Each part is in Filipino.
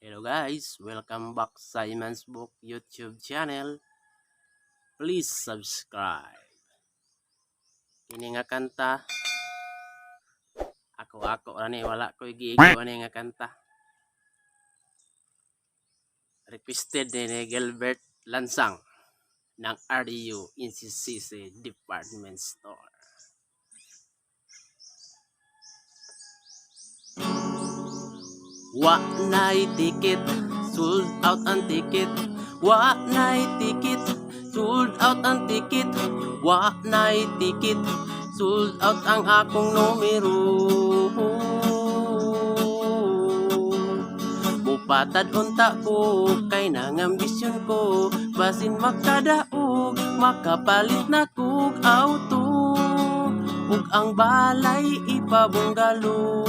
Hello guys, welcome back sa Iman's Book YouTube channel. Please subscribe. Kini nga kanta, ako ani wala ko giigo ani nga kanta. Requested ni Gilbert Lansang ng RDU NCCC Department Store. Wa na'y ticket, sold out ang ticket. Wa na'y ticket, sold out ang ticket. Wa na'y ticket, sold out ang akong numero. Mupatad unta ko, kay nang ambisyon ko. Basin makadaog, makapalit na kog auto. Ug ang balay ipabunggalo.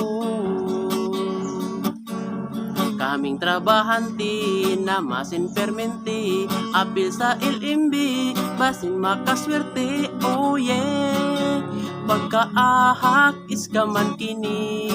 Kaming trabahante na masin permente, apil sa LMB, basin makaswerte, oh yeah. Pagkaahak iskaman kini.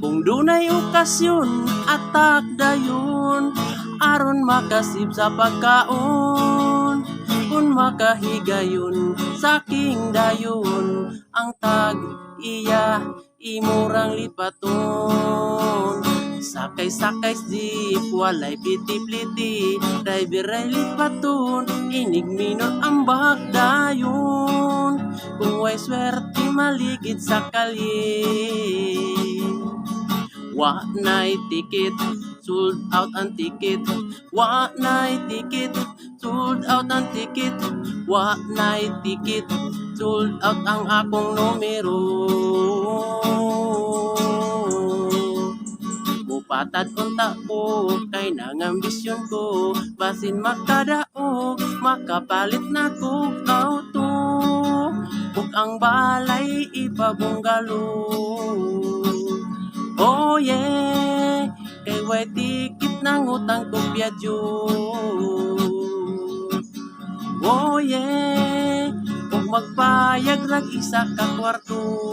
Kung dunay okasyon, atak dayon, aron makasib sa pagkaon. Kung makahigayon, saking dayon, ang tag iya imurang lipaton. Sakay-sakay jeep, walay piti-pliti, driver ay lipaton, inig minor ang bagdayon. Kung way swerte maligid sa kalye. Wa na'y ticket, sold out ang ticket. Wa na'y ticket, sold out ang ticket. Wa na'y ticket, sold out ang akong numero. Mupatad unta ko, kay nang ambisyon ko. Basin makadaog, makapalit na kog auto. Ug ang balay ipabunggalo. Oh yeah, kay way ticket nang utang kong biyadyo. Oh yeah, kung magbayag lang isa ka kwarto.